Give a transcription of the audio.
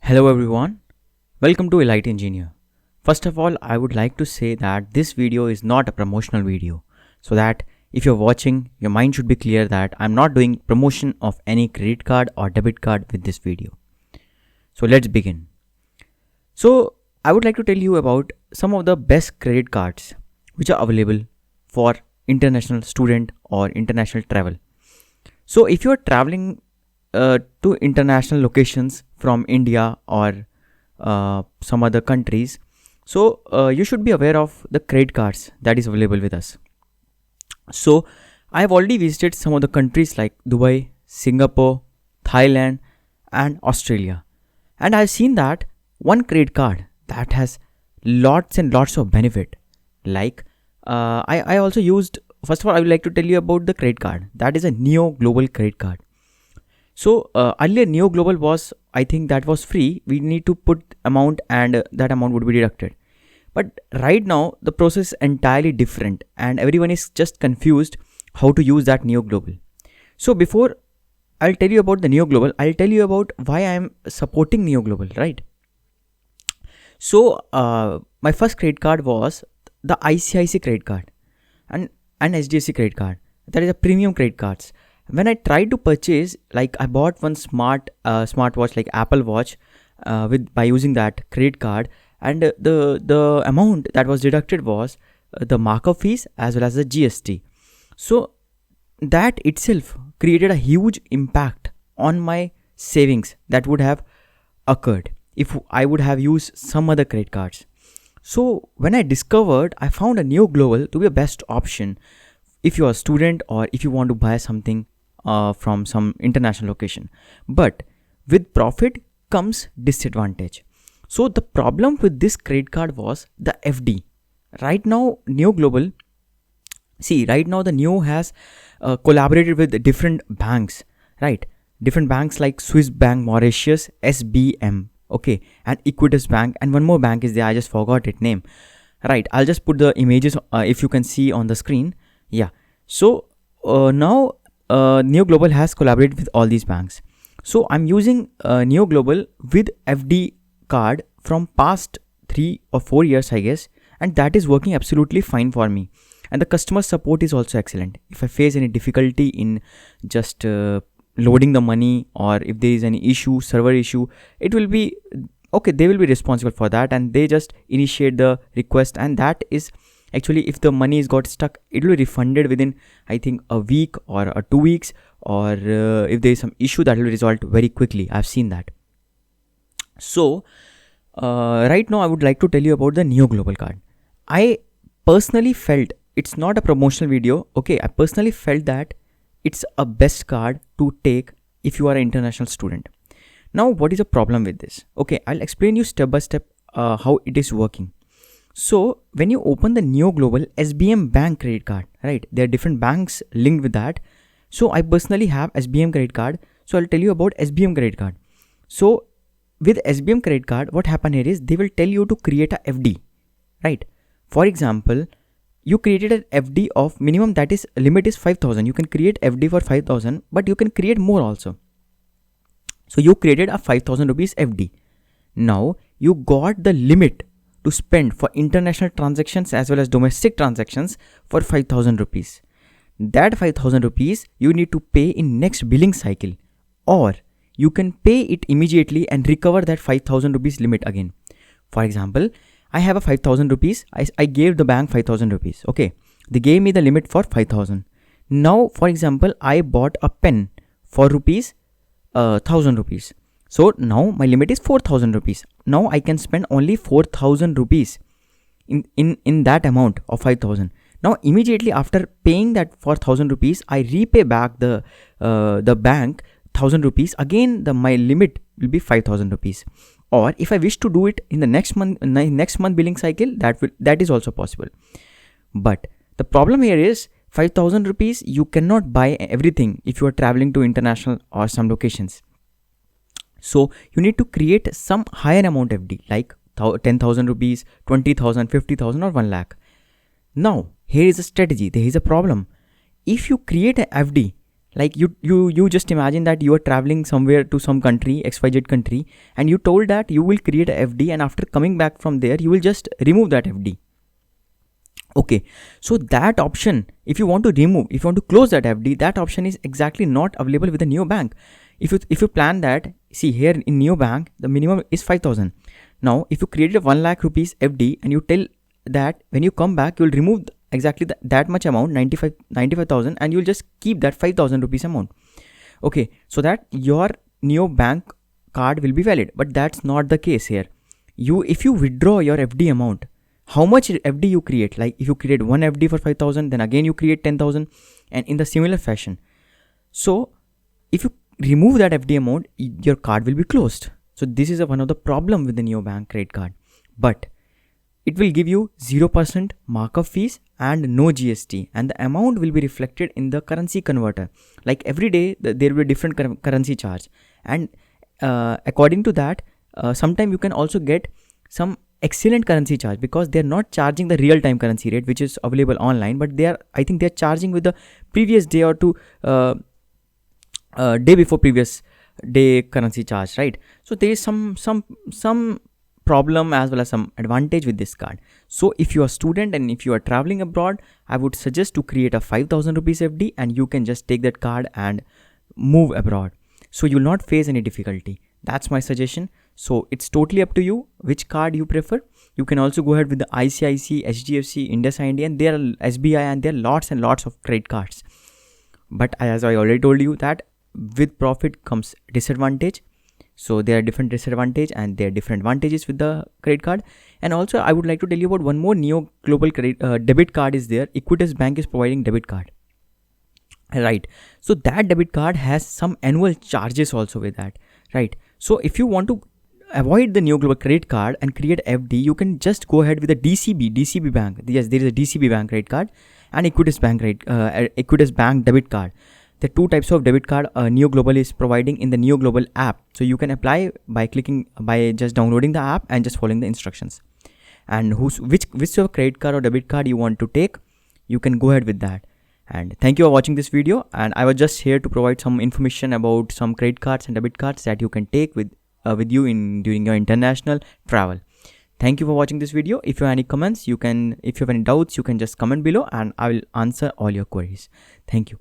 Hello everyone, welcome to Elite Engineer. First of all, I would like to say that this video is not a promotional video, so that if you're watching, your mind should be clear that I'm not doing promotion of any credit card or debit card with this video. So let's begin. So I would like to tell you about some of the best credit cards which are available for international student or international travel. So if you're traveling to international locations from India or some other countries, so you should be aware of the credit cards that is available with us. So I have already visited some of the countries like Dubai, Singapore, Thailand and Australia, and I've seen that one credit card that has lots and lots of benefit. Like I also used, first of all I would like to tell you about the credit card that is a Niyo Global credit card. So earlier Niyo Global was, I think that was free. We need to put amount and that amount would be deducted. But right now the process is entirely different and everyone is just confused how to use that Niyo Global. So before I'll tell you about the Niyo Global, I'll tell you about why I am supporting Niyo Global, right? So my first credit card was the ICICI credit card and HDFC credit card. That is a premium credit cards. When I tried to purchase, like I bought one smartwatch like Apple Watch by using that credit card, and the amount that was deducted was the markup fees as well as the GST. So that itself created a huge impact on my savings that would have occurred if I would have used some other credit cards. So when I discovered, I found a Niyo Global to be a best option if you are a student or if you want to buy something from some international location. But with profit comes disadvantage. So the problem with this credit card was the FD. Right now Niyo Global, right now the Niyo has collaborated with different banks, right? Different banks like Swiss Bank Mauritius, SBM, okay, and Equitas Bank, and one more bank is there, I just forgot its name, right? I'll just put the images if you can see on the screen. Yeah, so now Niyo Global has collaborated with all these banks. So I'm using Niyo Global with FD card from past 3 or 4 years, I guess, and that is working absolutely fine for me. And the customer support is also excellent. If I face any difficulty in just loading the money, or if there is any issue, server issue, it will be okay. They will be responsible for that, and they just initiate the request, and that is actually, if the money is got stuck, it will be refunded within, I think, a week or 2 weeks, or if there is some issue, that will be resolved very quickly. I've seen that. So right now I would like to tell you about the Niyo Global card. I personally felt, it's not a promotional video, okay, I personally felt that it's a best card to take if you are an international student. Now what is the problem with this? Okay, I'll explain you step by step how it is working. So when you open the Niyo Global SBM Bank credit card, right, there are different banks linked with that. So I personally have SBM credit card, so I'll tell you about SBM credit card. So with SBM credit card, what happened here is they will tell you to create a FD, right? For example, you created an FD of minimum, that is limit is 5,000. You can create FD for 5,000, but you can create more also. So you created a 5,000 rupees FD. Now you got the limit to spend for international transactions as well as domestic transactions for 5,000 rupees. That 5,000 rupees you need to pay in next billing cycle, or you can pay it immediately and recover that 5,000 rupees limit again. For example, I have a 5,000 rupees. I gave the bank 5,000 rupees. Okay, they gave me the limit for 5,000. Now, for example, I bought a pen for rupees 1,000 rupees. So now my limit is 4,000 rupees. Now I can spend only 4,000 rupees in that amount of 5,000. Now immediately after paying that 4,000 rupees, I repay back the bank 1,000 rupees. Again, my limit will be 5,000 rupees. Or if I wish to do it in the next month billing cycle, that is also possible. But the problem here is 5,000 rupees, you cannot buy everything if you are traveling to international or some locations. So you need to create some higher amount FD like 10,000 rupees, 20,000, 50,000 or 1 lakh. Now here is a strategy. There is a problem. If you create an FD Like you just imagine that you are traveling somewhere to some country, XYZ country, and you told that you will create a FD, and after coming back from there you will just remove that FD. Okay, so that option, if you want to remove, if you want to close that FD, that option is exactly not available with the Niyo Bank. If you plan that, see here in Niyo Bank the minimum is 5,000. Now if you created a 1 lakh rupees FD and you tell that when you come back you will remove exactly that much amount, 95,000, and you will just keep that 5,000 rupees amount. Okay, so that your Niyo Bank card will be valid, but that's not the case here. If you withdraw your FD amount, how much FD you create, like if you create one FD for 5,000, then again you create 10,000, and in the similar fashion. So if you remove that FD amount, your card will be closed. So this is one of the problem with the Niyo Bank credit card, but it will give you 0% markup fees and no GST, and the amount will be reflected in the currency converter. Like every day there will be different currency charge, and according to that, sometimes you can also get some excellent currency charge, because they are not charging the real time currency rate which is available online, but I think they are charging with the previous day or two day before previous day currency charge, right? So there is some problem as well as some advantage with this card. So if you are a student and if you are traveling abroad, I would suggest to create a 5,000 rupees FD, and you can just take that card and move abroad, so you will not face any difficulty. That's my suggestion. So it's totally up to you which card you prefer. You can also go ahead with the ICICI, HDFC, IndusInd, and there are SBI, and there are lots and lots of credit cards. But as I already told you that with profit comes disadvantage. So there are different disadvantages and there are different advantages with the credit card. And also I would like to tell you about one more Niyo Global credit debit card is there. Equitas Bank is providing debit card, right? So that debit card has some annual charges also with that, right? So if you want to avoid the Niyo Global credit card and create FD, you can just go ahead with the DCB Bank. Yes, there is a DCB Bank credit card and Equitas Bank debit card. The two types of debit card Niyo Global is providing in the Niyo Global app. So you can apply by just downloading the app and just following the instructions. And which your credit card or debit card you want to take, you can go ahead with that. And thank you for watching this video. And I was just here to provide some information about some credit cards and debit cards that you can take with you during your international travel. Thank you for watching this video. If you have any comments, if you have any doubts, you can just comment below and I will answer all your queries. Thank you.